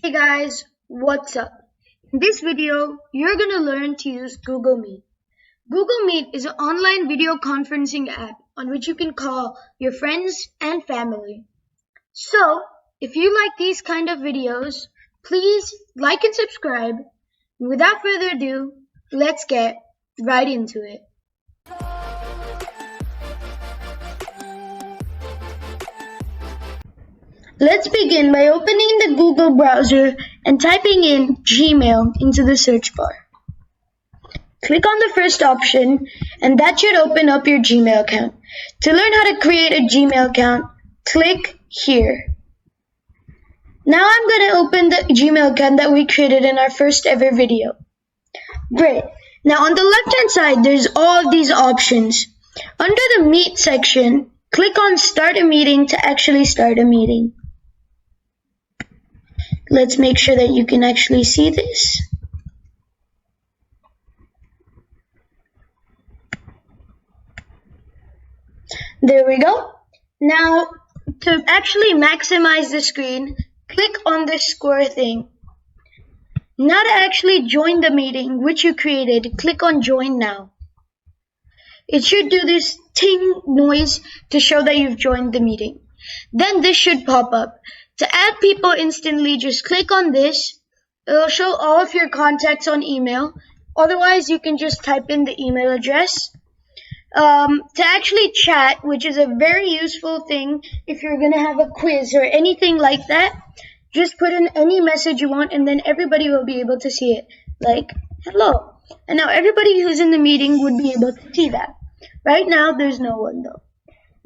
Hey guys, what's up? In this video, you're gonna learn to use Google Meet. Google Meet is an online video conferencing app on which you can call your friends and family. So, if you like these kind of videos, please like and subscribe. And without further ado, let's get right into it. Let's begin by opening the Google browser and typing in Gmail into the search bar. Click on the first option and that should open up your Gmail account. To learn how to create a Gmail account, click here. Now I'm going to open the Gmail account that we created in our first ever video. Great. Now on the left hand side, there's all of these options. Under the Meet section, click on Start a Meeting to actually start a meeting. Let's make sure that you can actually see this. There we go. Now, to actually maximize the screen, click on this square thing. Now to actually join the meeting which you created, click on Join Now. It should do this ting noise to show that you've joined the meeting. Then this should pop up. To add people instantly, just click on this. It'll show all of your contacts on email. Otherwise, you can just type in the email address. To actually chat, which is a very useful thing if you're going to have a quiz or anything like that, just put in any message you want and then everybody will be able to see it. Like, hello. And now everybody who's in the meeting would be able to see that. Right now, there's no one though.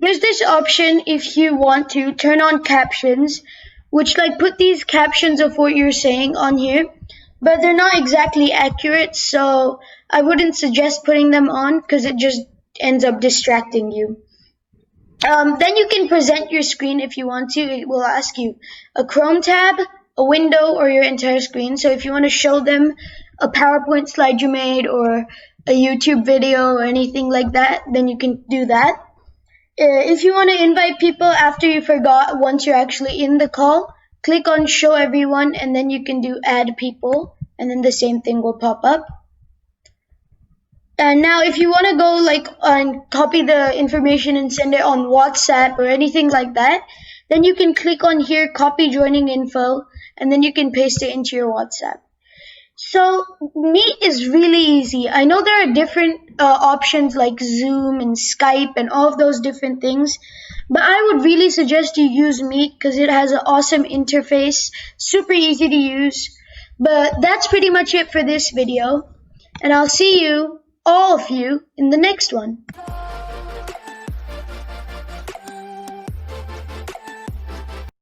There's this option if you want to turn on captions, which put these captions of what you're saying on here, but they're not exactly accurate, so I wouldn't suggest putting them on because it just ends up distracting you. Then you can present your screen if you want to. It will ask you a Chrome tab, a window, or your entire screen. So if you want to show them a PowerPoint slide you made or a YouTube video or anything like that, then you can do that. If you want to invite people after you forgot once you're actually in the call, click on Show Everyone and then you can do Add People and then the same thing will pop up. And now if you want to go and copy the information and send it on WhatsApp or anything like that, then you can click on here, copy joining info, and then you can paste it into your WhatsApp. So Meet is really easy. I know there are different options like Zoom and Skype and all of those different things, but I would really suggest you use Meet because it has an awesome interface, super easy to use. But that's pretty much it for this video, and I'll see you, all of you, in the next one.